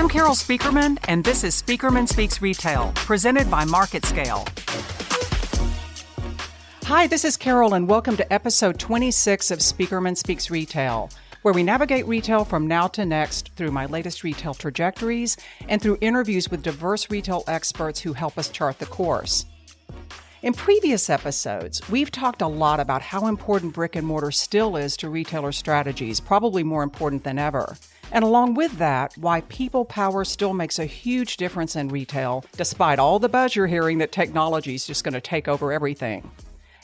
I'm Carol Speakerman, and this is Speakerman Speaks Retail, presented by MarketScale. Hi, this is Carol, and welcome to episode 26 of Speakerman Speaks Retail, where we navigate retail from now to next through my latest retail trajectories and through interviews with diverse retail experts who help us chart the course. In previous episodes, we've talked a lot about how important brick and mortar still is to retailer strategies, probably more important than ever. And along with that, why people power still makes a huge difference in retail, despite all the buzz you're hearing that technology is just going to take over everything.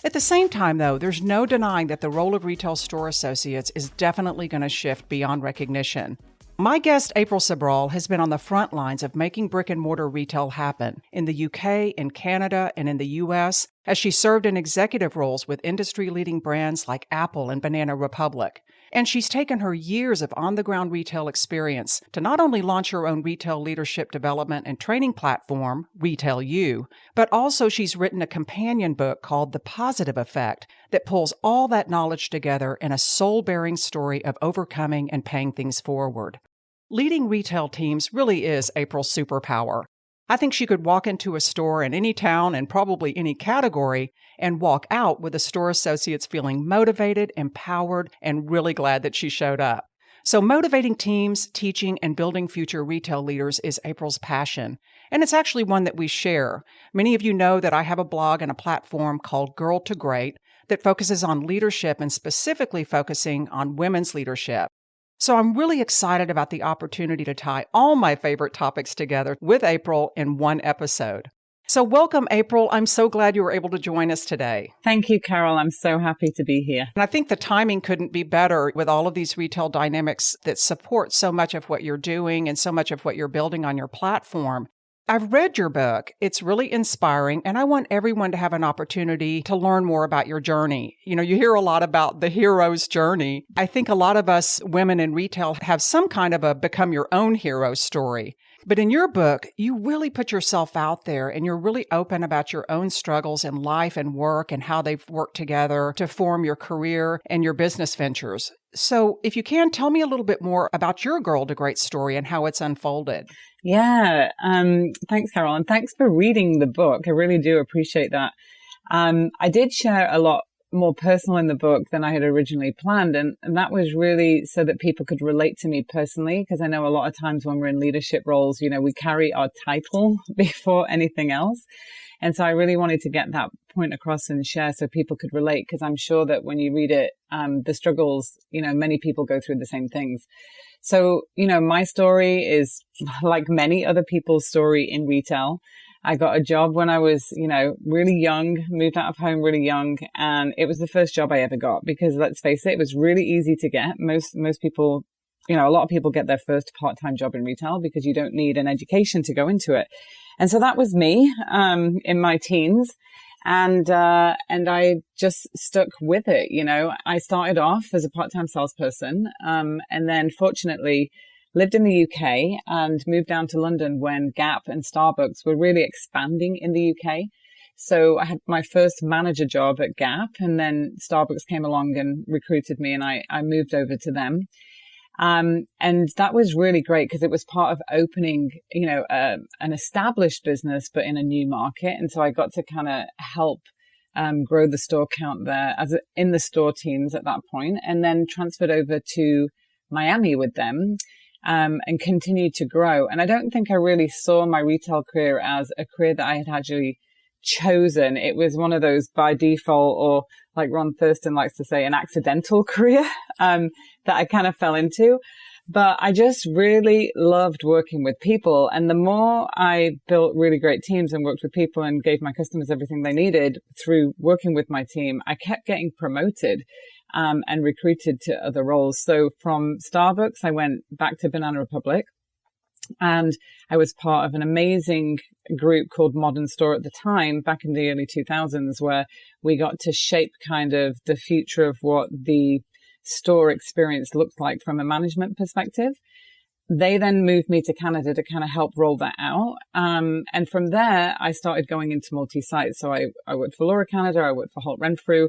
At the same time, though, there's no denying that the role of retail store associates is definitely going to shift beyond recognition. My guest, April Sabral, has been on the front lines of making brick and mortar retail happen in the UK, in Canada, and in the US, as she served in executive roles with industry-leading brands like Apple and Banana Republic. And she's taken her years of on-the-ground retail experience to not only launch her own retail leadership development and training platform, RetailU, but also she's written a companion book called The Positive Effect that pulls all that knowledge together in a soul-bearing story of overcoming and paying things forward. Leading retail teams really is April's superpower. I think she could walk into a store in any town and probably any category and walk out with the store associates feeling motivated, empowered, and really glad that she showed up. So motivating teams, teaching, and building future retail leaders is April's passion. And it's actually one that we share. Many of you know that I have a blog and a platform called Girl to Great that focuses on leadership and specifically focusing on women's leadership. So I'm really excited about the opportunity to tie all my favorite topics together with April in one episode. So welcome, April. I'm so glad you were able to join us today. Thank you, Carol. I'm so happy to be here. And I think the timing couldn't be better with all of these retail dynamics that support so much of what you're doing and so much of what you're building on your platform. I've read your book. It's really inspiring, and I want everyone to have an opportunity to learn more about your journey. You know, you hear a lot about the hero's journey. I think a lot of us women in retail have some kind of a become your own hero story. But in your book, you really put yourself out there, and you're really open about your own struggles in life and work and how they've worked together to form your career and your business ventures. So if you can, tell me a little bit more about your Girl to Great story and how it's unfolded. Yeah. Thanks, Carol. And thanks for reading the book. I really do appreciate that. I did share a lot more personal in the book than I had originally planned. And that was really so that people could relate to me personally, because I know a lot of times when we're in leadership roles, you know, we carry our title before anything else. And so I really wanted to get that point across and share so people could relate, because I'm sure that when you read it, the struggles, you know, many people go through the same things. So, you know, my story is like many other people's story in retail. I got a job when I was, you know, really young, moved out of home really young. And it was the first job I ever got because, let's face it, it was really easy to get. Most people, you know, a lot of people get their first part-time job in retail because you don't need an education to go into it. And so that was me, in my teens. And I just stuck with it. You know, I started off as a part-time salesperson, and then fortunately lived in the UK and moved down to London when Gap and Starbucks were really expanding in the UK. So I had my first manager job at Gap, and then Starbucks came along and recruited me, and I moved over to them. And that was really great because it was part of opening, you know, an established business, but in a new market. And so I got to kind of help grow the store count there in the store teams at that point, and then transferred over to Miami with them and continued to grow. And I don't think I really saw my retail career as a career that I had actually chosen. It was one of those by default, or like Ron Thurston likes to say, an accidental career that I kind of fell into. But I just really loved working with people. And the more I built really great teams and worked with people and gave my customers everything they needed through working with my team, I kept getting promoted and recruited to other roles. So from Starbucks, I went back to Banana Republic. And I was part of an amazing group called Modern Store at the time, back in the early 2000s, where we got to shape kind of the future of what the store experience looked like from a management perspective. They then moved me to Canada to kind of help roll that out. And from there, I started going into multi-site. So I worked for Laura Canada, I worked for Holt Renfrew.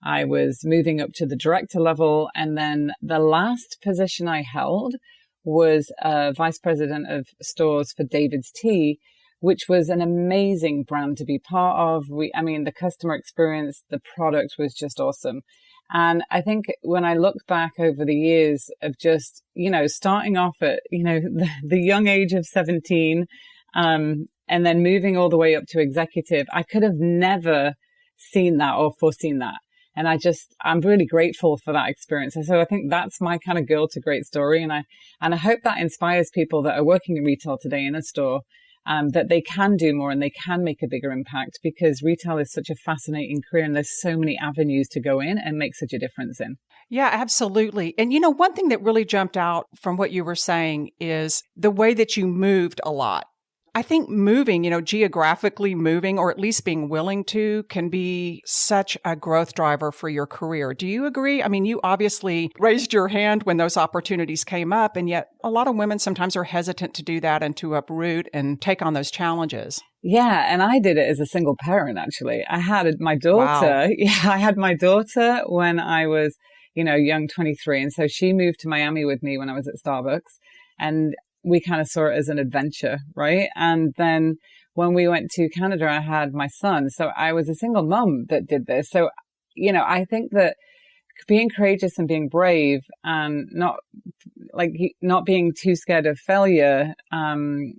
I was moving up to the director level. And then the last position I held was a vice president of stores for David's Tea, which was an amazing brand to be part of. The customer experience, the product was just awesome. And I think when I look back over the years of just, starting off at, the young age of 17, and then moving all the way up to executive, I could have never seen that or foreseen that. And I'm really grateful for that experience. And so I think that's my kind of girl to great story. And I hope that inspires people that are working in retail today in a store, that they can do more and they can make a bigger impact, because retail is such a fascinating career and there's so many avenues to go in and make such a difference in. Yeah, absolutely. And one thing that really jumped out from what you were saying is the way that you moved a lot. I think moving, geographically moving, or at least being willing to, can be such a growth driver for your career. Do you agree? I mean, you obviously raised your hand when those opportunities came up, and yet a lot of women sometimes are hesitant to do that and to uproot and take on those challenges. Yeah, and I did it as a single parent, actually. I had my daughter. Wow. Yeah, I had my daughter when I was, young, 23. And so she moved to Miami with me when I was at Starbucks. And we kind of saw it as an adventure, right? And then when we went to Canada, I had my son. So I was a single mom that did this. So, I think that being courageous and being brave and not being too scared of failure, and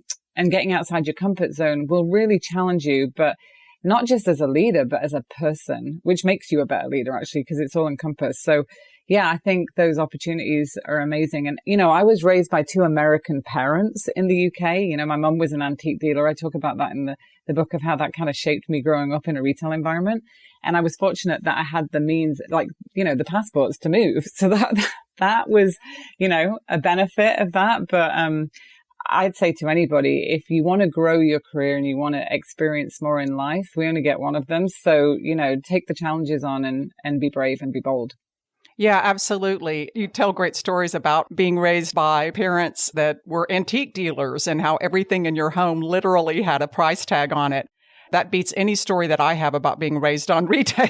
getting outside your comfort zone will really challenge you, but not just as a leader, but as a person, which makes you a better leader, actually, because it's all encompassed. So yeah, I think those opportunities are amazing. And, I was raised by two American parents in the UK. My mum was an antique dealer. I talk about that in the book of how that kind of shaped me growing up in a retail environment. And I was fortunate that I had the means, the passports to move. So that was, a benefit of that. But, I'd say to anybody, if you want to grow your career and you want to experience more in life, we only get one of them. So, take the challenges on and be brave and be bold. Yeah, absolutely. You tell great stories about being raised by parents that were antique dealers and how everything in your home literally had a price tag on it. That beats any story that I have about being raised on retail.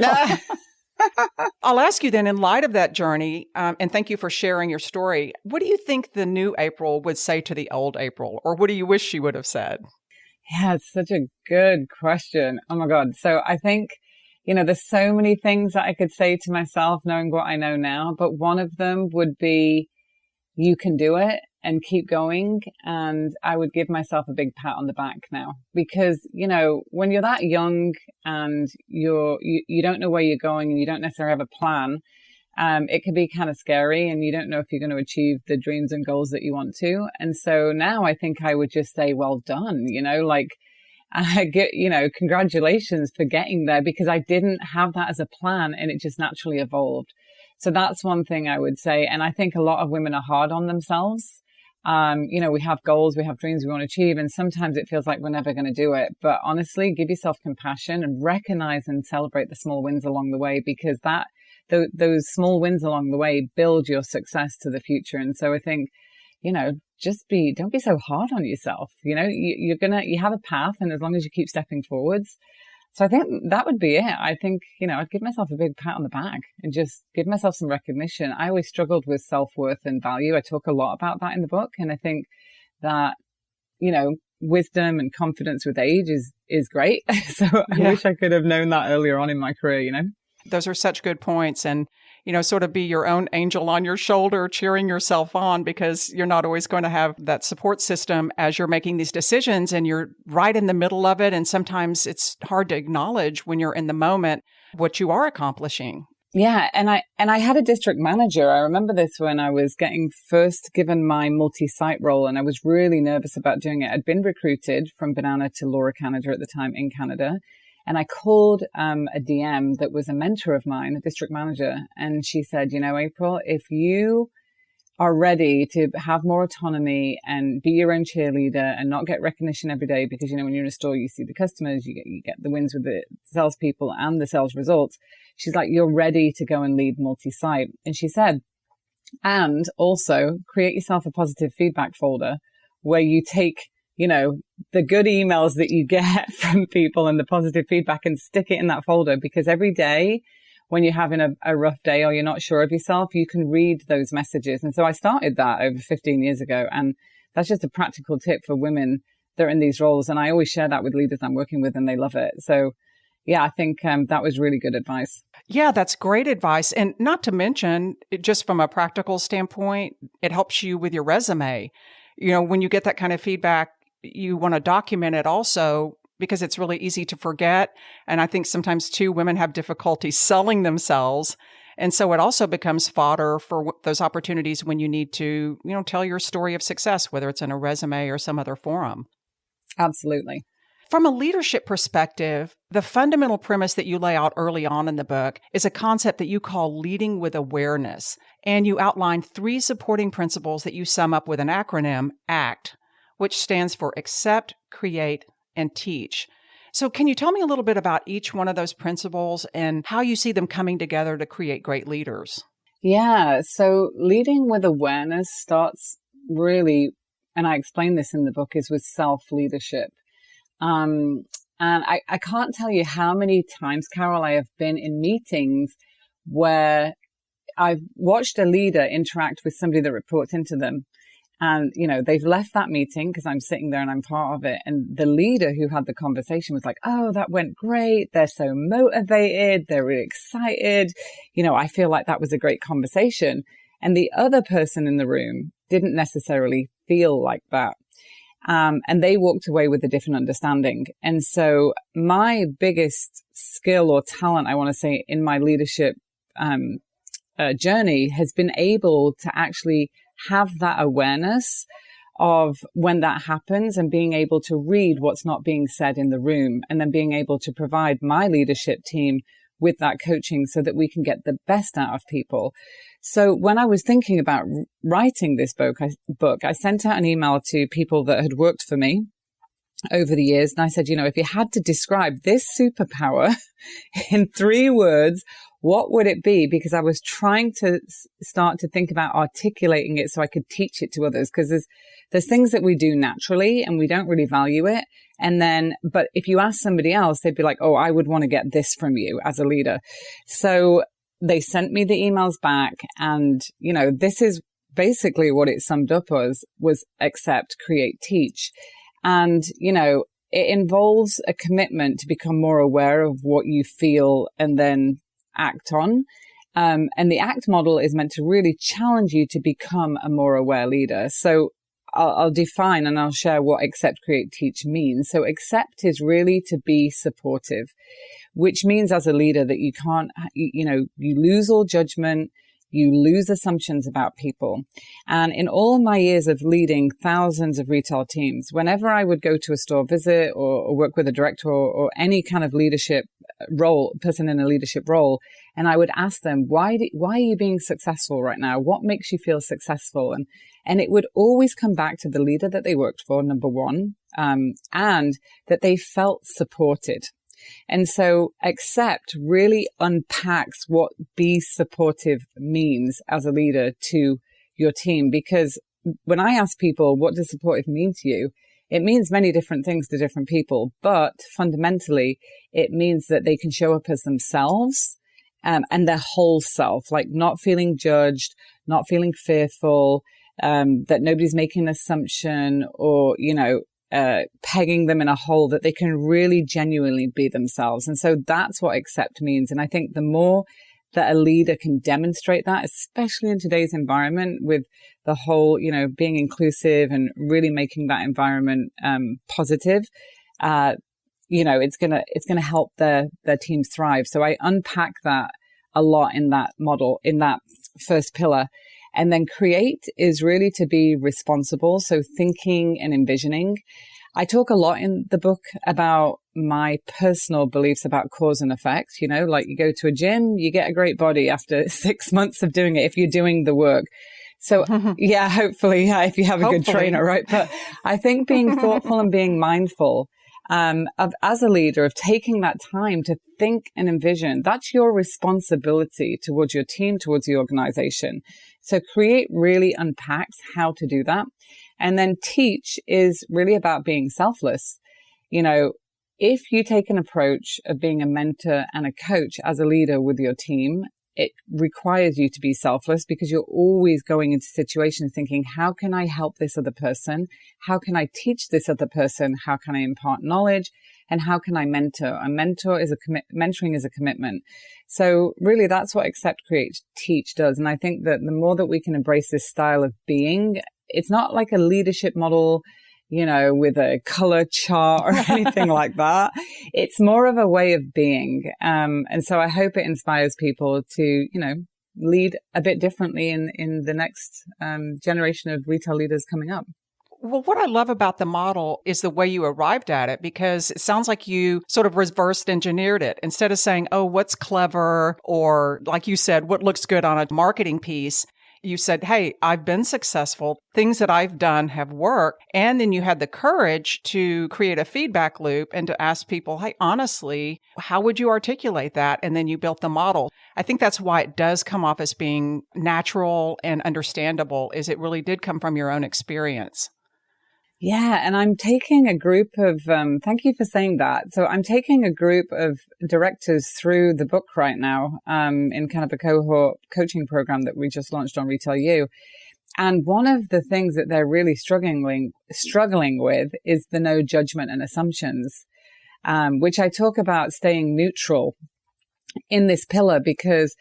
I'll ask you then, in light of that journey, and thank you for sharing your story, what do you think the new April would say to the old April? Or what do you wish she would have said? Yeah, it's such a good question. Oh my God. So I think, there's so many things that I could say to myself knowing what I know now, but one of them would be, you can do it and keep going. And I would give myself a big pat on the back now, because, when you're that young and you don't know where you're going and you don't necessarily have a plan, it can be kind of scary and you don't know if you're going to achieve the dreams and goals that you want to. And so now I think I would just say, well done, I get, congratulations for getting there, because I didn't have that as a plan and it just naturally evolved. So that's one thing I would say. And I think a lot of women are hard on themselves. We have goals, we have dreams we want to achieve, and sometimes it feels like we're never going to do it. But honestly, give yourself compassion and recognize and celebrate the small wins along the way, because those small wins along the way build your success to the future. And so I think, don't be so hard on yourself. You have a path, and as long as you keep stepping forwards. So I think that would be it. I think, I'd give myself a big pat on the back and just give myself some recognition. I always struggled with self-worth and value. I talk a lot about that in the book. And I think that, wisdom and confidence with age is great. So I wish I could have known that earlier on in my career, Those are such good points. And, sort of be your own angel on your shoulder, cheering yourself on, because you're not always going to have that support system as you're making these decisions and you're right in the middle of it. And sometimes it's hard to acknowledge when you're in the moment what you are accomplishing. Yeah. And I had a district manager. I remember this when I was getting first given my multi-site role, and I was really nervous about doing it. I'd been recruited from Banana to Laura Canada at the time in Canada. And I called a DM that was a mentor of mine, a district manager. And she said, April, if you are ready to have more autonomy and be your own cheerleader and not get recognition every day, because, when you're in a store, you see the customers, you get the wins with the salespeople and the sales results. She's like, you're ready to go and lead multi-site. And she said, and also create yourself a positive feedback folder where you take the good emails that you get from people and the positive feedback and stick it in that folder, because every day when you're having a rough day or you're not sure of yourself, you can read those messages. And so I started that over 15 years ago. And that's just a practical tip for women that are in these roles. And I always share that with leaders I'm working with, and they love it. So yeah, I think that was really good advice. Yeah, that's great advice. And not to mention, just from a practical standpoint, it helps you with your resume. When you get that kind of feedback, you want to document it also, because it's really easy to forget. And I think sometimes too, women have difficulty selling themselves. And so it also becomes fodder for those opportunities when you need to, tell your story of success, whether it's in a resume or some other forum. Absolutely. From a leadership perspective, the fundamental premise that you lay out early on in the book is a concept that you call leading with awareness. And you outline 3 supporting principles that you sum up with an acronym, ACT, which stands for Accept, Create, and Teach. So can you tell me a little bit about each one of those principles and how you see them coming together to create great leaders? Yeah. So leading with awareness starts really, and I explain this in the book, is with self-leadership. And I can't tell you how many times, Carol, I have been in meetings where I've watched a leader interact with somebody that reports into them. And, they've left that meeting because I'm sitting there and I'm part of it. And the leader who had the conversation was like, oh, that went great. They're so motivated. They're really excited. I feel like that was a great conversation. And the other person in the room didn't necessarily feel like that. And they walked away with a different understanding. And so my biggest skill or talent, I want to say, in my leadership journey has been able to actually have that awareness of when that happens and being able to read what's not being said in the room, and then being able to provide my leadership team with that coaching so that we can get the best out of people. So when I was thinking about writing this book, I sent out an email to people that had worked for me over the years. And I said, if you had to describe this superpower in 3 words, what would it be? Because I was trying to start to think about articulating it so I could teach it to others. Because there's things that we do naturally and we don't really value it. But if you ask somebody else, they'd be like, oh, I would want to get this from you as a leader. So they sent me the emails back, and, this is basically what it summed up as was accept, create, teach. And, it involves a commitment to become more aware of what you feel and then act on. And the ACT model is meant to really challenge you to become a more aware leader. So I'll define and I'll share what accept, create, teach means. So accept is really to be supportive, which means as a leader that you can't, you lose all judgment. You lose assumptions about people. And in all my years of leading thousands of retail teams, whenever I would go to a store visit or work with a director or any kind of leadership role, person in a leadership role, and I would ask them, why are you being successful right now? What makes you feel successful? And it would always come back to the leader that they worked for, number one, and that they felt supported. And so accept really unpacks what be supportive means as a leader to your team. Because when I ask people, what does supportive mean to you? It means many different things to different people, but fundamentally it means that they can show up as themselves, and their whole self, like not feeling judged, not feeling fearful, that nobody's making an assumption or, pegging them in a hole, that they can really genuinely be themselves. And so that's what accept means. And I think the more that a leader can demonstrate that, especially in today's environment with the whole, being inclusive and really making that environment positive, it's gonna help their teams thrive. So I unpack that a lot in that model, in that first pillar. And then create is really to be responsible. So thinking and envisioning. I talk a lot in the book about my personal beliefs about cause and effect. Like you go to a gym, you get a great body after 6 months of doing it if you're doing the work. So yeah, hopefully, if you have a good trainer, right? But I think being thoughtful and being mindful as a leader, of taking that time to think and envision, that's your responsibility towards your team, towards the organization. So create really unpacks how to do that. And then teach is really about being selfless. if you take an approach of being a mentor and a coach as a leader with your team, it requires you to be selfless because you're always going into situations thinking, how can I help this other person? How can I teach this other person? How can I impart knowledge? And how can I mentor? Mentoring is a commitment. So really that's what Accept, Create, Teach does. And I think that the more that we can embrace this style of being, it's not like a leadership model, with a color chart or anything like that. It's more of a way of being. And so I hope it inspires people to, lead a bit differently in the next generation of retail leaders coming up. Well, what I love about the model is the way you arrived at it, because it sounds like you sort of reverse engineered it. Instead of saying, oh, what's clever, or like you said, what looks good on a marketing piece, you said, hey, I've been successful. Things that I've done have worked. And then you had the courage to create a feedback loop and to ask people, hey, honestly, how would you articulate that? And then you built the model. I think that's why it does come off as being natural and understandable, is it really did come from your own experience. Yeah. And I'm taking a group of, thank you for saying that. So I'm taking a group of directors through the book right now, in kind of a cohort coaching program that we just launched on RetailU. And one of the things that they're really struggling with is the no judgment and assumptions, which I talk about staying neutral in this pillar because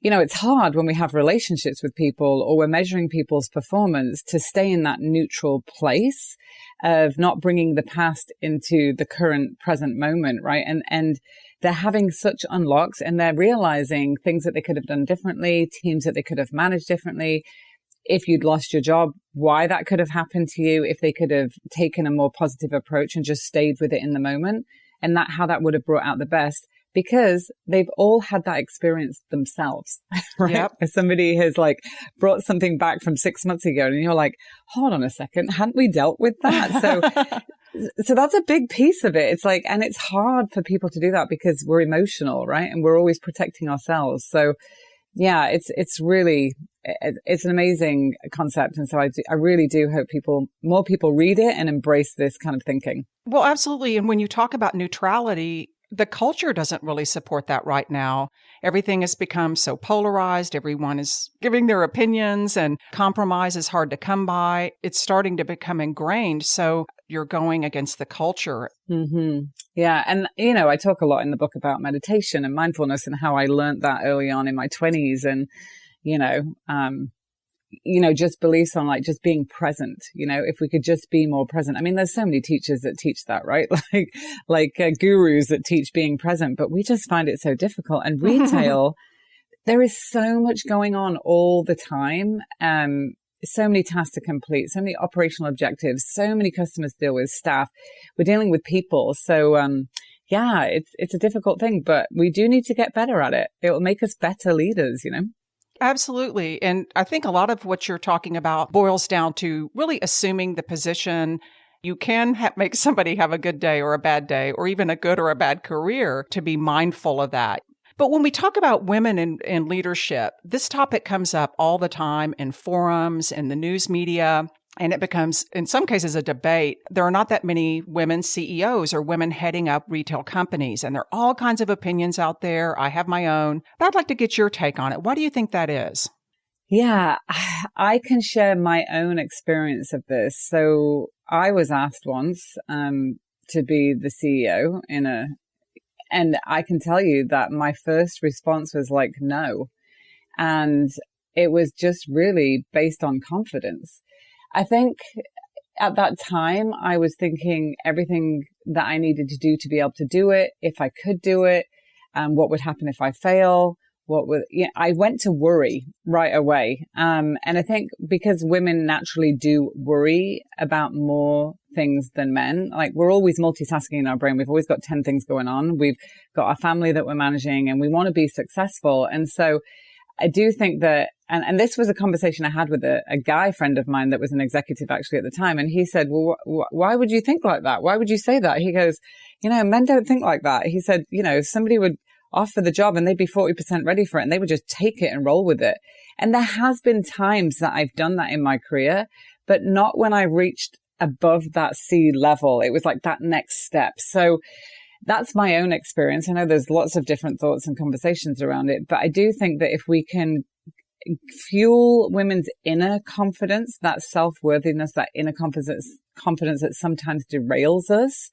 it's hard when we have relationships with people or we're measuring people's performance to stay in that neutral place of not bringing the past into the current present moment, right? And they're having such unlocks and they're realizing things that they could have done differently, teams that they could have managed differently. If you'd lost your job, why that could have happened to you, if they could have taken a more positive approach and just stayed with it in the moment, and how that would have brought out the best. Because they've all had that experience themselves, right? Yep. If somebody has brought something back from 6 months ago and you're like, hold on a second, hadn't we dealt with that? So that's a big piece of it. It's and it's hard for people to do that because we're emotional, right? And we're always protecting ourselves. So yeah, it's really, it's an amazing concept. And so I really do hope more people read it and embrace this kind of thinking. Well, absolutely. And when you talk about neutrality, the culture doesn't really support that right now. Everything has become so polarized. Everyone is giving their opinions and compromise is hard to come by. It's starting to become ingrained. So you're going against the culture. Mm-hmm. Yeah. And, I talk a lot in the book about meditation and mindfulness and how I learned that early on in my 20s and, just beliefs on just being present, if we could just be more present. I mean, there's so many teachers that teach that, right? Like gurus that teach being present, but we just find it so difficult. And retail, there is so much going on all the time. So many tasks to complete, so many operational objectives, so many customers to deal with, staff. We're dealing with people. So, yeah, it's a difficult thing, but we do need to get better at it. It will make us better leaders, Absolutely. And I think a lot of what you're talking about boils down to really assuming the position. You can make somebody have a good day or a bad day, or even a good or a bad career, to be mindful of that. But when we talk about women in leadership, this topic comes up all the time in forums, in the news media, and it becomes, in some cases, a debate. There are not that many women CEOs or women heading up retail companies, and there are all kinds of opinions out there. I have my own, but I'd like to get your take on it. Why do you think that is? Yeah, I can share my own experience of this. So I was asked once to be the CEO and I can tell you that my first response was no. And it was just really based on confidence. I think at that time, I was thinking everything that I needed to do to be able to do it, if I could do it, what would happen if I fail, I went to worry right away. And I think because women naturally do worry about more things than men, we're always multitasking in our brain. We've always got 10 things going on. We've got our family that we're managing and we want to be successful. And so I do think that, and this was a conversation I had with a guy friend of mine that was an executive actually at the time. And he said, well, why would you think like that? Why would you say that? He goes, men don't think like that. He said, if somebody would offer the job and they'd be 40% ready for it and they would just take it and roll with it. And there has been times that I've done that in my career, but not when I reached above that C level. It was that next step. So that's my own experience. I know there's lots of different thoughts and conversations around it, but I do think that if we can fuel women's inner confidence, that self-worthiness, that inner confidence that sometimes derails us,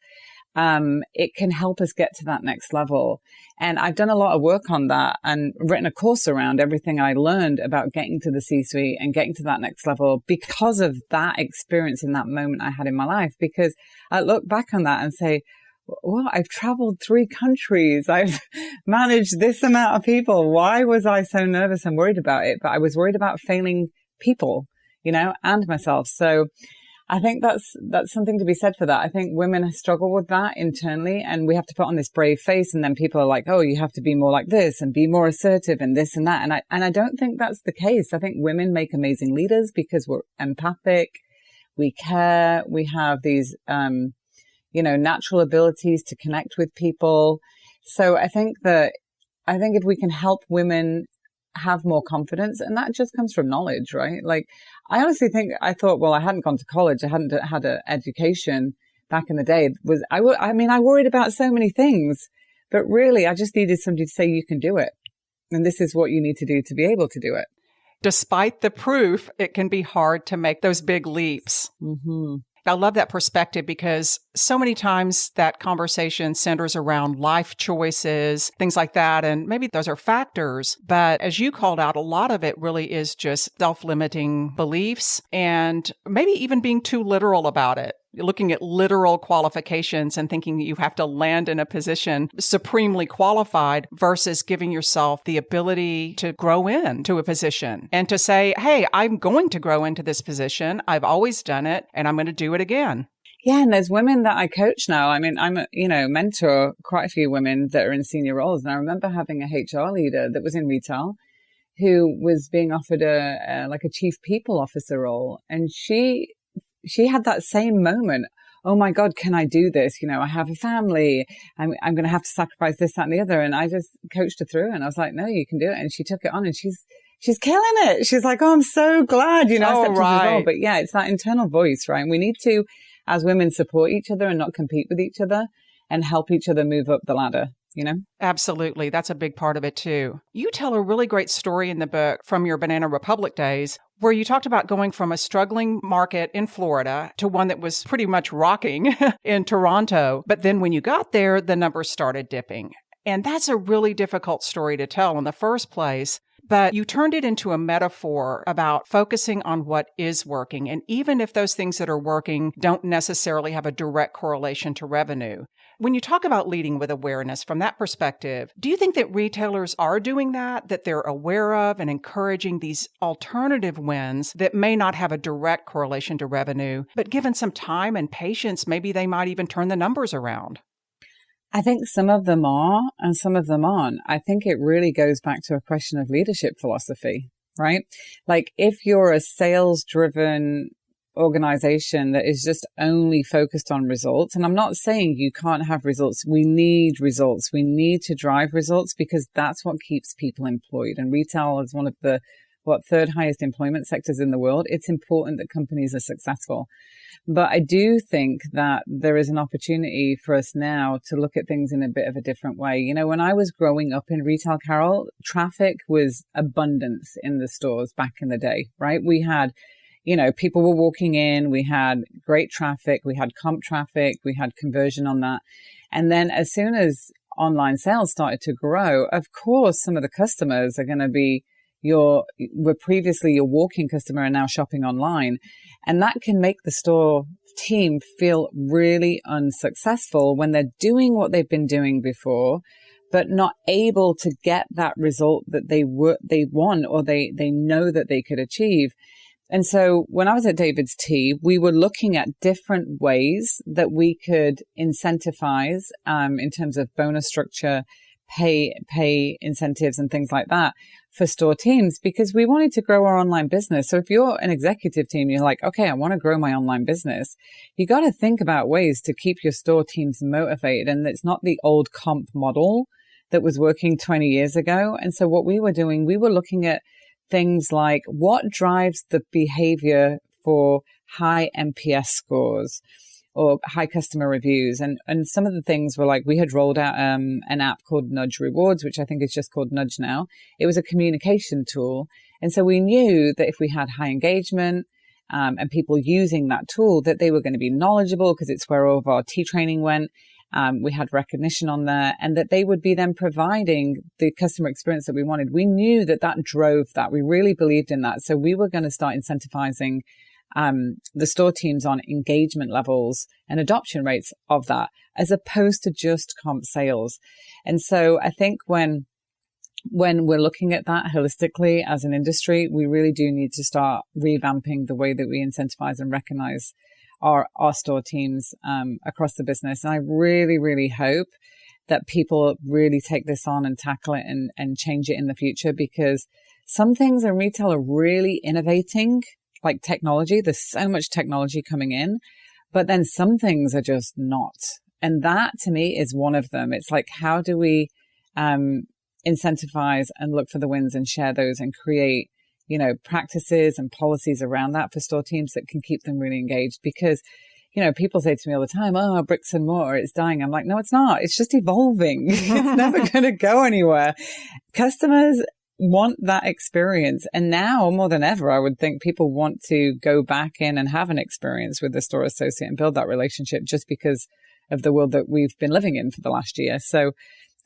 it can help us get to that next level. And I've done a lot of work on that and written a course around everything I learned about getting to the C-suite and getting to that next level because of that experience in that moment I had in my life. Because I look back on that and say, well, I've traveled 3 countries. I've managed this amount of people. Why was I so nervous and worried about it? But I was worried about failing people, and myself. So I think that's something to be said for that. I think women struggle with that internally, and we have to put on this brave face, and then people are like, oh, you have to be more like this and be more assertive and this and that. And I don't think that's the case. I think women make amazing leaders because we're empathic, we care, we have these, natural abilities to connect with people. So I think if we can help women have more confidence, and that just comes from knowledge, right? Like, I honestly thought, well, I hadn't gone to college. I hadn't had an education back in the day. I worried about so many things, but really I just needed somebody to say, you can do it. And this is what you need to do to be able to do it. Despite the proof, it can be hard to make those big leaps. Mm-hmm. I love that perspective because so many times that conversation centers around life choices, things like that. And maybe those are factors. But as you called out, a lot of it really is just self-limiting beliefs and maybe even being too literal about it. Looking at literal qualifications and thinking you have to land in a position supremely qualified versus giving yourself the ability to grow into a position and to say, hey, I'm going to grow into this position. I've always done it and I'm going to do it again. Yeah. And there's women that I coach now. I mean, I'm mentor quite a few women that are in senior roles. And I remember having a HR leader that was in retail who was being offered a chief people officer role. And she had that same moment. Oh my God, can I do this? I have a family. I'm going to have to sacrifice this, that, and the other. And I just coached her through and I was like, no, you can do it. And she took it on and she's killing it. She's like, oh, I'm so glad, I stepped into the role. But yeah, it's that internal voice, right? And we need to, as women, support each other and not compete with each other and help each other move up the ladder. Absolutely. That's a big part of it too. You tell a really great story in the book from your Banana Republic days where you talked about going from a struggling market in Florida to one that was pretty much rocking in Toronto. But then when you got there, the numbers started dipping. And that's a really difficult story to tell in the first place. But you turned it into a metaphor about focusing on what is working. And even if those things that are working don't necessarily have a direct correlation to revenue. When you talk about leading with awareness from that perspective, do you think that retailers are doing that they're aware of and encouraging these alternative wins that may not have a direct correlation to revenue, but given some time and patience, maybe they might even turn the numbers around? I think some of them are and some of them aren't. I think it really goes back to a question of leadership philosophy, right? Like if you're a sales-driven organization that is just only focused on results, and I'm not saying you can't have results. We need results. We need to drive results because that's what keeps people employed. And retail is one of the third highest employment sectors in the world. It's important that companies are successful. But I do think that there is an opportunity for us now to look at things in a bit of a different way. When I was growing up in retail, Carol, traffic was abundance in the stores back in the day, right? We had, people were walking in, we had great traffic, we had comp traffic, we had conversion on that. And then as soon as online sales started to grow, of course, some of the customers are going to be were previously your walk-in customer and now shopping online. And that can make the store team feel really unsuccessful when they're doing what they've been doing before, but not able to get that result that they want or they know that they could achieve. And so when I was at David's Tea, we were looking at different ways that we could incentivize in terms of bonus structure, pay incentives and things like that for store teams because we wanted to grow our online business. So if you're an executive team, you're like, okay, I want to grow my online business. You got to think about ways to keep your store teams motivated. And it's not the old comp model that was working 20 years ago. And so what we were doing, we were looking at things like what drives the behavior for high NPS scores. or high customer reviews. And some of the things were like, we had rolled out an app called Nudge Rewards, which I think is just called Nudge now. It was a communication tool. And so we knew that if we had high engagement and people using that tool, that they were going to be knowledgeable because it's where all of our T training went. We had recognition on there, and that they would be then providing the customer experience that we wanted. We knew that that drove that. We really believed in that. So we were going to start incentivizing the store teams on engagement levels and adoption rates of that, as opposed to just comp sales. And so I think when we're looking at that holistically as an industry, we really do need to start revamping the way that we incentivize and recognize our store teams across the business. And I really, really hope that people really take this on and tackle it and change it in the future, because some things in retail are really innovating, like technology. There's so much technology coming in, but then some things are just not. And that to me is one of them. It's like, how do we incentivize and look for the wins and share those and create, you know, practices and policies around that for store teams that can keep them really engaged? Because, you know, people say to me all the time, oh, bricks and mortar, it's dying. I'm like, no, it's not. It's just evolving. It's never going to go anywhere. Customers want that experience. And now more than ever, I would think people want to go back in and have an experience with the store associate and build that relationship, just because of the world that we've been living in for the last year. So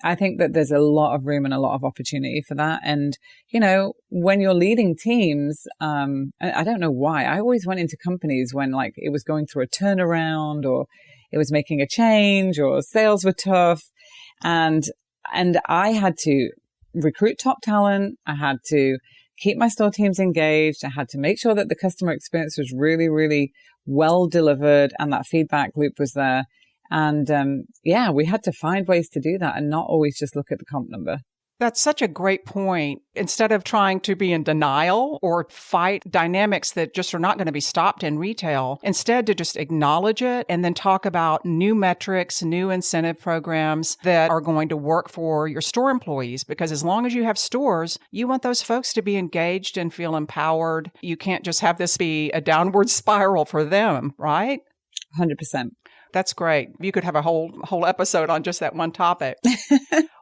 I think that there's a lot of room and a lot of opportunity for that. And, you know, when you're leading teams, I don't know why, I always went into companies when like it was going through a turnaround or it was making a change or sales were tough. And I had to recruit top talent. I had to keep my store teams engaged. I had to make sure that the customer experience was really, really well delivered and that feedback loop was there. And we had to find ways to do that and not always just look at the comp number. That's such a great point. Instead of trying to be in denial or fight dynamics that just are not going to be stopped in retail, instead to just acknowledge it and then talk about new metrics, new incentive programs that are going to work for your store employees. Because as long as you have stores, you want those folks to be engaged and feel empowered. You can't just have this be a downward spiral for them, right? 100%. That's great. You could have a whole episode on just that one topic.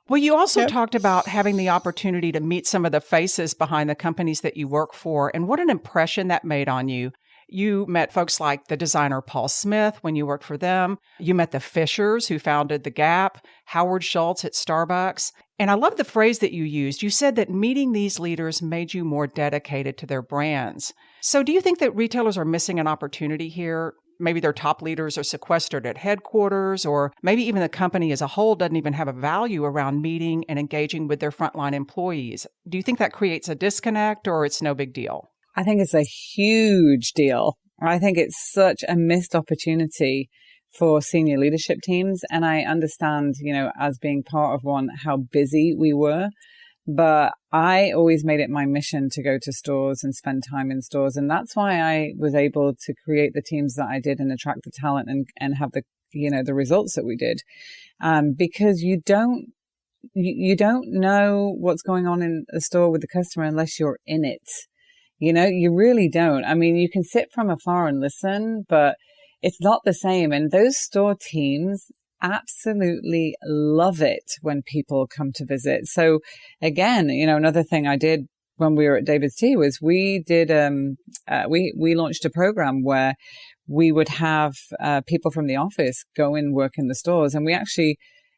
Well, you also talked about having the opportunity to meet some of the faces behind the companies that you work for, and what an impression that made on you. You met folks like the designer Paul Smith when you worked for them. You met the Fishers who founded The Gap, Howard Schultz at Starbucks. And I love the phrase that you used. You said that meeting these leaders made you more dedicated to their brands. So do you think that retailers are missing an opportunity here? Maybe their top leaders are sequestered at headquarters, or maybe even the company as a whole doesn't even have a value around meeting and engaging with their frontline employees. Do you think that creates a disconnect, or it's no big deal? I think it's a huge deal. I think it's such a missed opportunity for senior leadership teams. And I understand, you know, as being part of one, how busy we were. But I always made it my mission to go to stores and spend time in stores. And that's why I was able to create the teams that I did and attract the talent and have the, you know, the results that we did. Because you don't know what's going on in the store with the customer unless you're in it. You know, you really don't. I mean, you can sit from afar and listen, but it's not the same. And those store teams absolutely love it when people come to visit. So again, you know, another thing I did when we were at David's Tea was we did, we launched a program where we would have people from the office go and work in the stores, and we actually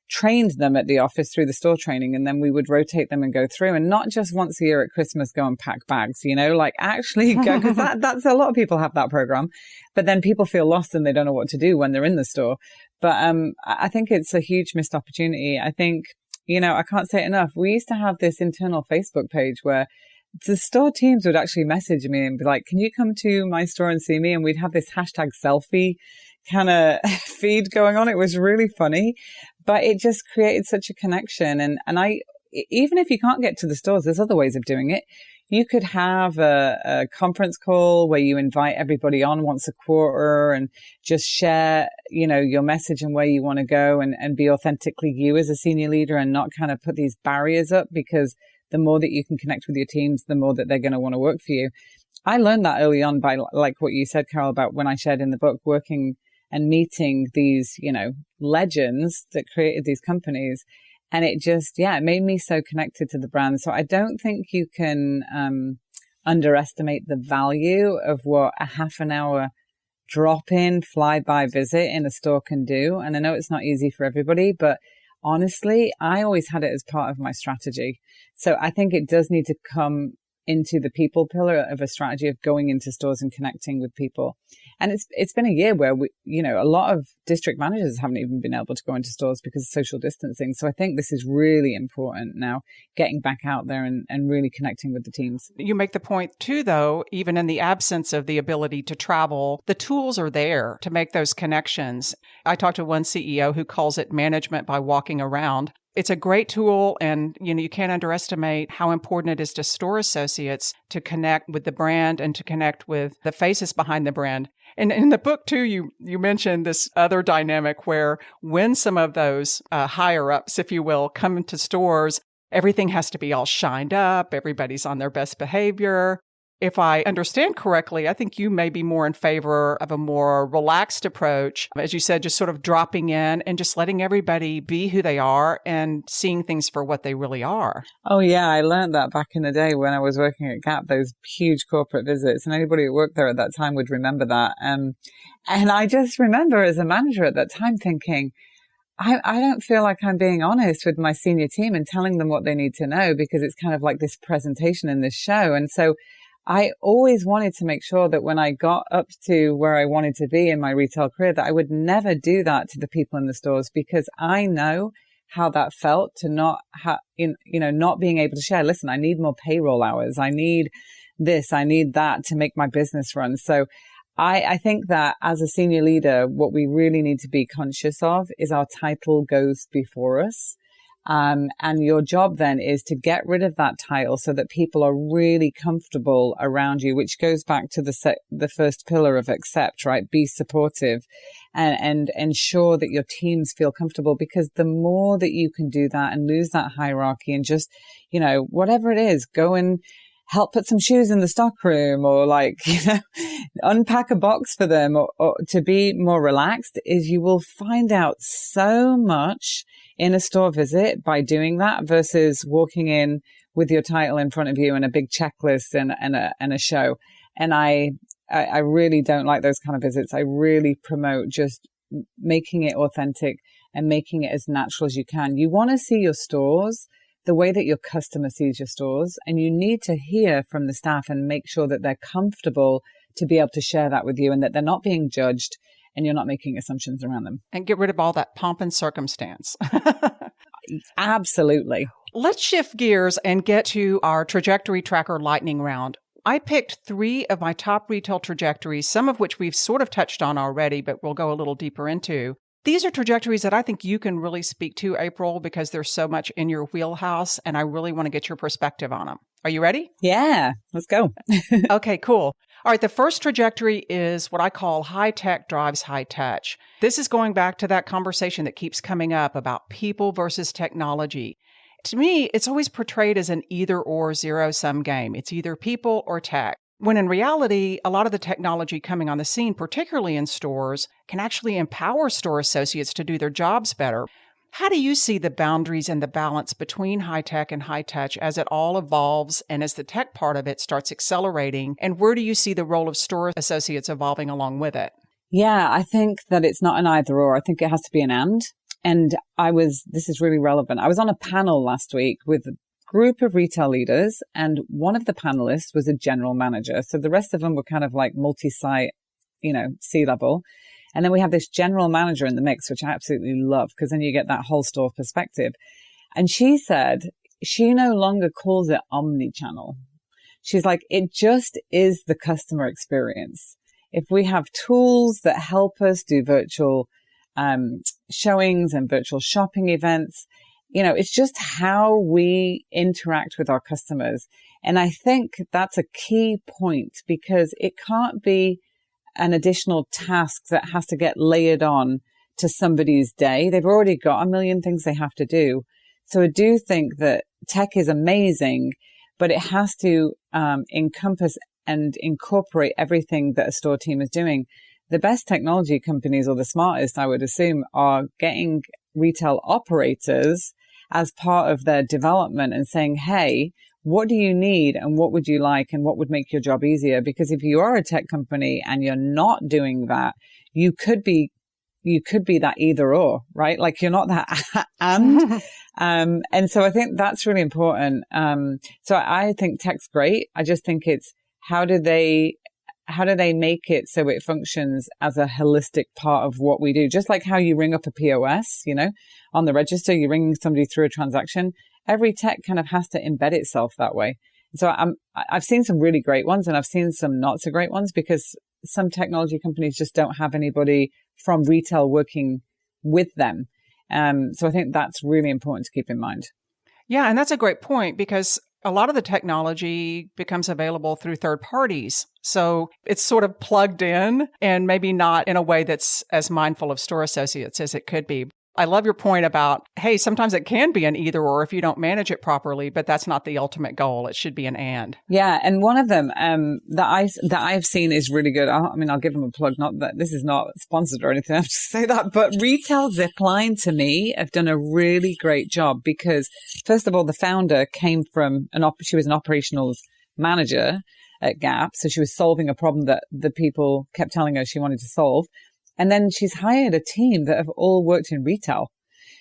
trained them at the office through the store training, and then we would rotate them and go through, and not just once a year at Christmas go and pack bags, you know, like actually go, because that's a lot of people have that program, but then people feel lost and they don't know what to do when they're in the store. But I think it's a huge missed opportunity. I think, you know, I can't say it enough. We used to have this internal Facebook page where the store teams would actually message me and be like, can you come to my store and see me? And we'd have this hashtag selfie kind of feed going on. It was really funny, but it just created such a connection. And I, even if you can't get to the stores, there's other ways of doing it. You could have a conference call where you invite everybody on once a quarter and just share, you know, your message and where you want to go, and be authentically you as a senior leader, and not kind of put these barriers up, because the more that you can connect with your teams, the more that they're going to want to work for you. I learned that early on by, like what you said, Carol, about when I shared in the book, working and meeting these, legends that created these companies. And it just, it made me so connected to the brand. So I don't think you can underestimate the value of what a half an hour drop-in, fly-by visit in a store can do. And I know it's not easy for everybody, but honestly, I always had it as part of my strategy. So I think it does need to come into the people pillar of a strategy of going into stores and connecting with people. And it's been a year where a lot of district managers haven't even been able to go into stores because of social distancing. So I think this is really important now, getting back out there and really connecting with the teams. You make the point too, though, even in the absence of the ability to travel, the tools are there to make those connections. I talked to one CEO who calls it management by walking around. It's a great tool, and you can't underestimate how important it is to store associates to connect with the brand and to connect with the faces behind the brand. And in the book too, you mentioned this other dynamic where when some of those higher ups, if you will, come into stores, everything has to be all shined up. Everybody's on their best behavior. If I understand correctly, I think you may be more in favor of a more relaxed approach. As you said, just sort of dropping in and just letting everybody be who they are and seeing things for what they really are. Oh, yeah. I learned that back in the day when I was working at Gap, those huge corporate visits. And anybody who worked there at that time would remember that. And I just remember as a manager at that time thinking, I don't feel like I'm being honest with my senior team and telling them what they need to know, because it's kind of like this presentation in this show. And so I always wanted to make sure that when I got up to where I wanted to be in my retail career, that I would never do that to the people in the stores, because I know how that felt to not not being able to share. Listen, I need more payroll hours. I need this. I need that to make my business run. So I think that as a senior leader, what we really need to be conscious of is our title goes before us. And your job then is to get rid of that title so that people are really comfortable around you, which goes back to the first pillar of accept, right? Be supportive and ensure that your teams feel comfortable, because the more that you can do that and lose that hierarchy and just, whatever it is, go and help put some shoes in the stockroom, or unpack a box for them, or to be more relaxed, is you will find out so much in a store visit by doing that versus walking in with your title in front of you and a big checklist and a show. And I really don't like those kind of visits. I really promote just making it authentic and making it as natural as you can. You want to see your stores the way that your customer sees your stores, and you need to hear from the staff and make sure that they're comfortable to be able to share that with you, and that they're not being judged and you're not making assumptions around them. And get rid of all that pomp and circumstance. Absolutely. Let's shift gears and get to our trajectory tracker lightning round. I picked 3 of my top retail trajectories, some of which we've sort of touched on already, but we'll go a little deeper into. These are trajectories that I think you can really speak to, April, because there's so much in your wheelhouse, and I really want to get your perspective on them. Are you ready? Yeah, let's go. Okay, cool. All right, the first trajectory is what I call high tech drives high touch. This is going back to that conversation that keeps coming up about people versus technology. To me, it's always portrayed as an either or zero-sum game. It's either people or tech. When in reality, a lot of the technology coming on the scene, particularly in stores, can actually empower store associates to do their jobs better. How do you see the boundaries and the balance between high tech and high touch as it all evolves and as the tech part of it starts accelerating? And where do you see the role of store associates evolving along with it? Yeah, I think that it's not an either or. I think it has to be an and. And this is really relevant. I was on a panel last week with group of retail leaders, and one of the panelists was a general manager. So the rest of them were kind of like multi-site, C-level. And then we have this general manager in the mix, which I absolutely love, because then you get that whole store perspective. And she said she no longer calls it omni-channel. She's like, it just is the customer experience. If we have tools that help us do virtual showings and virtual shopping events, it's just how we interact with our customers. And I think that's a key point, because it can't be an additional task that has to get layered on to somebody's day. They've already got a million things they have to do. So I do think that tech is amazing, but it has to encompass and incorporate everything that a store team is doing. the best technology companies, or the smartest, I would assume, are getting retail operators as part of their development and saying, hey, what do you need and what would you like and what would make your job easier? Because if you are a tech company and you're not doing that, you could be that either or, right? Like you're not that and. And so I think that's really important. So I think tech's great. I just think it's how do they make it so it functions as a holistic part of what we do? Just like how you ring up a POS, on the register, you ring somebody through a transaction. Every tech kind of has to embed itself that way. So I've seen some really great ones and I've seen some not so great ones because some technology companies just don't have anybody from retail working with them. So I think that's really important to keep in mind. Yeah, and that's a great point because a lot of the technology becomes available through third parties. So it's sort of plugged in and maybe not in a way that's as mindful of store associates as it could be. I love your point about, hey, sometimes it can be an either or if you don't manage it properly, but that's not the ultimate goal. It should be an and. Yeah. And one of them that I've seen is really good. I'll give them a plug. Not that this is not sponsored or anything. I have to say that, but Retail Zipline to me have done a really great job because first of all, the founder came from she was an operationals manager at Gap. So she was solving a problem that the people kept telling her she wanted to solve. And then she's hired a team that have all worked in retail.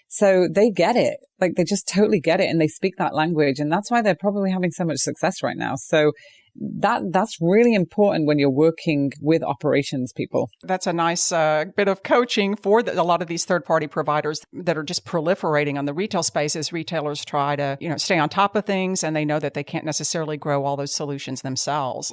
So they get it. Like they just totally get it and they speak that language. And that's why they're probably having so much success right now. So that's really important when you're working with operations people. That's a nice bit of coaching for a lot of these third-party providers that are just proliferating on the retail space as retailers try to, stay on top of things and they know that they can't necessarily grow all those solutions themselves.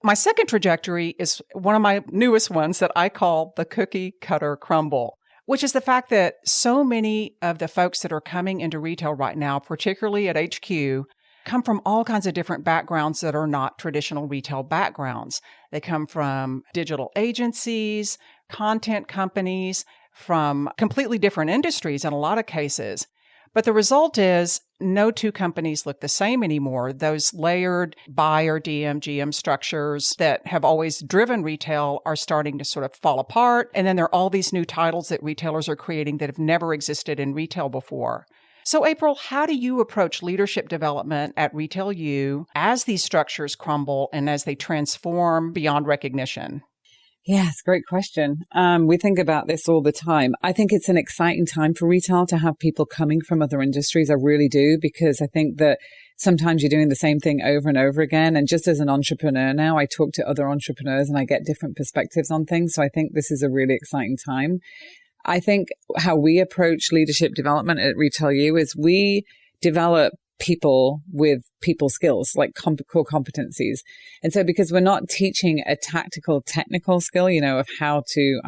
My second trajectory is one of my newest ones that I call the cookie cutter crumble, which is the fact that so many of the folks that are coming into retail right now, particularly at HQ, come from all kinds of different backgrounds that are not traditional retail backgrounds. They come from digital agencies, content companies, from completely different industries in a lot of cases. But the result is no two companies look the same anymore. Those layered buyer, DM, GM structures that have always driven retail are starting to sort of fall apart. And then there are all these new titles that retailers are creating that have never existed in retail before. So April, how do you approach leadership development at RetailU as these structures crumble and as they transform beyond recognition? Yes, great question. We think about this all the time. I think it's an exciting time for retail to have people coming from other industries. I really do, because I think that sometimes you're doing the same thing over and over again. And just as an entrepreneur now, I talk to other entrepreneurs and I get different perspectives on things. So I think this is a really exciting time. I think how we approach leadership development at RetailU is we develop people with people skills, like core competencies. And so because we're not teaching a tactical, technical skill, of how to,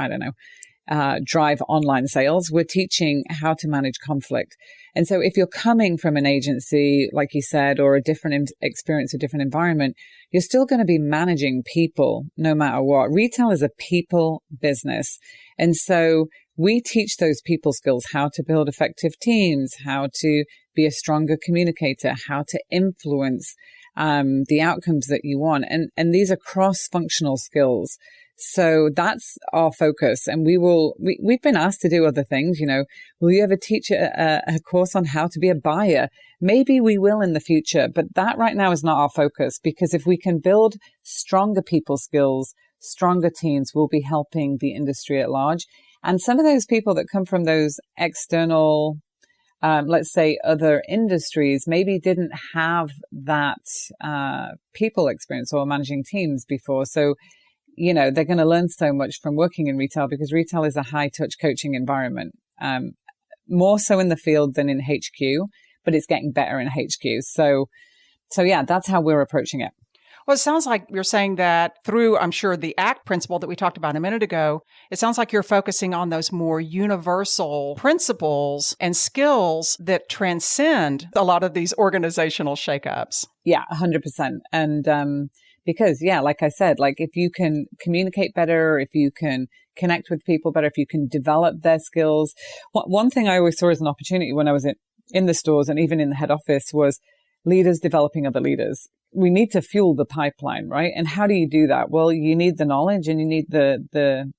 drive online sales, we're teaching how to manage conflict. And so if you're coming from an agency, like you said, or a different experience, a different environment, you're still going to be managing people no matter what. Retail is a people business. And so we teach those people skills, how to build effective teams, how to be a stronger communicator, how to influence the outcomes that you want. And these are cross-functional skills. So that's our focus. And we've been asked to do other things. Will you ever teach a course on how to be a buyer? Maybe we will in the future, but that right now is not our focus, because if we can build stronger people skills, stronger teams, we'll be helping the industry at large. And some of those people that come from those external, let's say other industries, maybe didn't have that people experience or managing teams before. So, they're going to learn so much from working in retail, because retail is a high touch coaching environment, more so in the field than in HQ, but it's getting better in HQ. So yeah, that's how we're approaching it. Well, it sounds like you're saying that through, I'm sure, the ACT principle that we talked about a minute ago, it sounds like you're focusing on those more universal principles and skills that transcend a lot of these organizational shakeups. Yeah, 100%. And because, yeah, like I said, like if you can communicate better, if you can connect with people better, if you can develop their skills. One thing I always saw as an opportunity when I was in the stores and even in the head office was leaders developing other leaders. we need to fuel the pipeline, right? And how do you do that? Well, you need the knowledge and you need the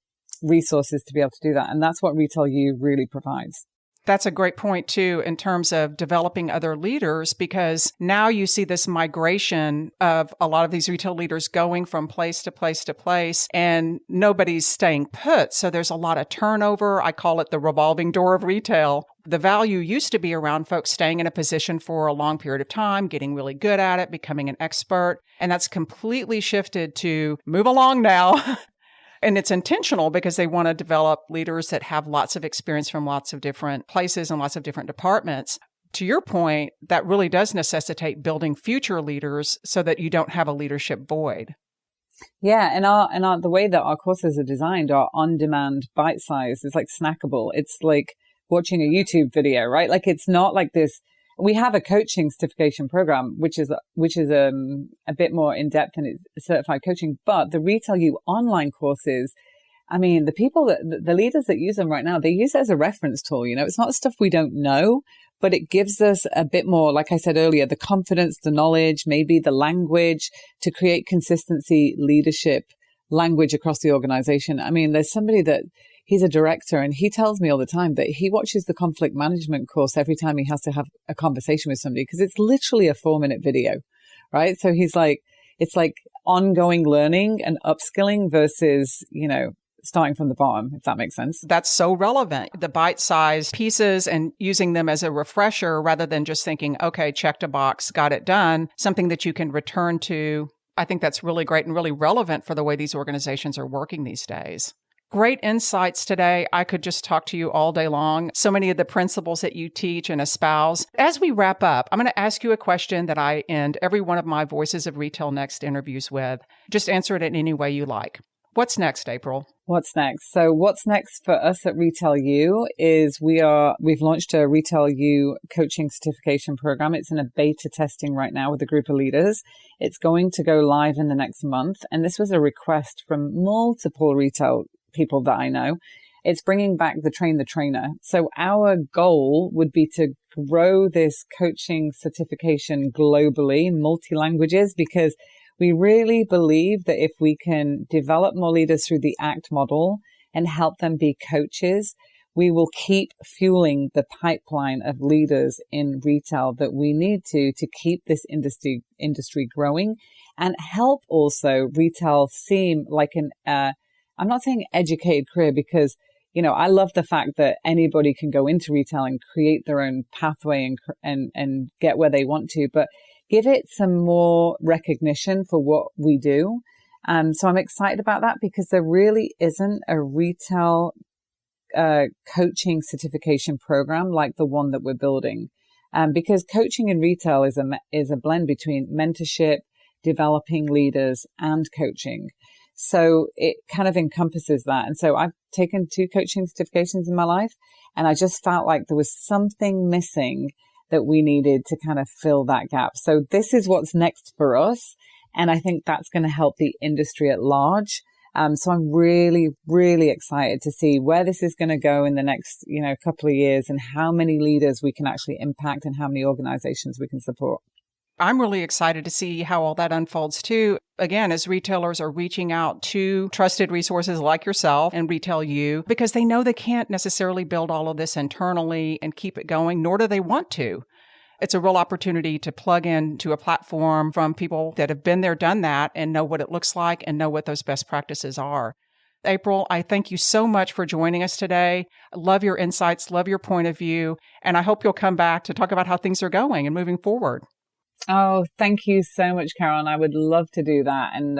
resources to be able to do that. And that's what RetailU really provides. That's a great point, too, in terms of developing other leaders, because now you see this migration of a lot of these retail leaders going from place to place to place, and nobody's staying put. So there's a lot of turnover. I call it the revolving door of retail. The value used to be around folks staying in a position for a long period of time, getting really good at it, becoming an expert. And that's completely shifted to move along now. And it's intentional because they want to develop leaders that have lots of experience from lots of different places and lots of different departments. To your point, that really does necessitate building future leaders so that you don't have a leadership void. Yeah, and the way that our courses are designed are on-demand, bite-sized. It's like snackable. It's like watching a YouTube video, right? Like it's not like this. We have a coaching certification program, which is a bit more in depth and it's certified coaching. But the RetailU online courses, I mean, the leaders that use them right now, they use it as a reference tool. You know, it's not stuff we don't know, but it gives us a bit more, like I said earlier, the confidence, the knowledge, maybe the language to create consistency, leadership, language across the organization. I mean, there's somebody that he's a director and he tells me all the time that he watches the conflict management course every time he has to have a conversation with somebody because it's literally a 4-minute video, right? So he's like, it's like ongoing learning and upskilling versus, you know, starting from the bottom, if that makes sense. That's so relevant. The bite-sized pieces and using them as a refresher rather than just thinking, okay, checked a box, got it done, something that you can return to. I think that's really great and really relevant for the way these organizations are working these days. Great insights today. I could just talk to you all day long. So many of the principles that you teach and espouse. As we wrap up, I'm going to ask you a question that I end every one of my Voices of Retail Next interviews with. Just answer it in any way you like. What's next, April? What's next? So what's next for us at RetailU is we've launched a RetailU coaching certification program. It's in a beta testing right now with a group of leaders. It's going to go live in the next month. And this was a request from multiple retail people that I know. It's bringing back the train the trainer. So our goal would be to grow this coaching certification globally, multi-languages, because we really believe that if we can develop more leaders through the ACT model and help them be coaches, we will keep fueling the pipeline of leaders in retail that we need to keep this industry growing and help also retail seem like I'm not saying educated career because, you know, I love the fact that anybody can go into retail and create their own pathway and get where they want to, but give it some more recognition for what we do. So I'm excited about that because there really isn't a retail coaching certification program like the one that we're building. Because coaching in retail is a blend between mentorship, developing leaders, and coaching. So it kind of encompasses that. And so I've taken 2 coaching certifications in my life, and I just felt like there was something missing that we needed to kind of fill that gap. So this is what's next for us. And I think that's going to help the industry at large. So I'm really, really excited to see where this is going to go in the next, couple of years and how many leaders we can actually impact and how many organizations we can support. I'm really excited to see how all that unfolds too. Again, as retailers are reaching out to trusted resources like yourself and RetailU, because they know they can't necessarily build all of this internally and keep it going, nor do they want to. It's a real opportunity to plug into a platform from people that have been there, done that, and know what it looks like and know what those best practices are. April, I thank you so much for joining us today. I love your insights, love your point of view, and I hope you'll come back to talk about how things are going and moving forward. Oh, thank you so much, Carol. I would love to do that. And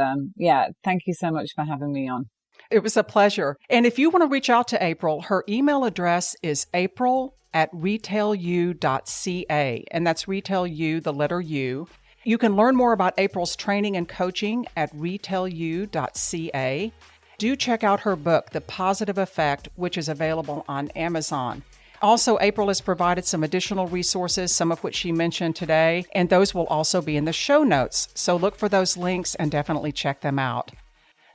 thank you so much for having me on. It was a pleasure. And if you want to reach out to April, her email address is april@retailu.ca. And that's RetailU, the letter U. You can learn more about April's training and coaching at retailu.ca. Do check out her book, The Positive Effect, which is available on Amazon. Also, April has provided some additional resources, some of which she mentioned today, and those will also be in the show notes. So look for those links and definitely check them out.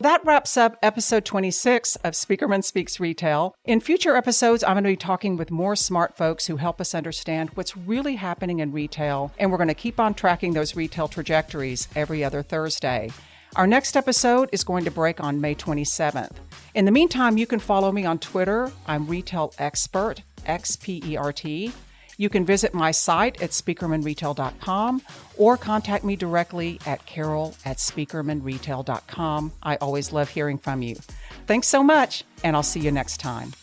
That wraps up episode 26 of Speakerman Speaks Retail. In future episodes, I'm going to be talking with more smart folks who help us understand what's really happening in retail, and we're going to keep on tracking those retail trajectories every other Thursday. Our next episode is going to break on May 27th. In the meantime, you can follow me on Twitter. I'm Retail Expert, XPERT. You can visit my site at speakermanretail.com or contact me directly at carol@speakermanretail.com. I always love hearing from you. Thanks so much, and I'll see you next time.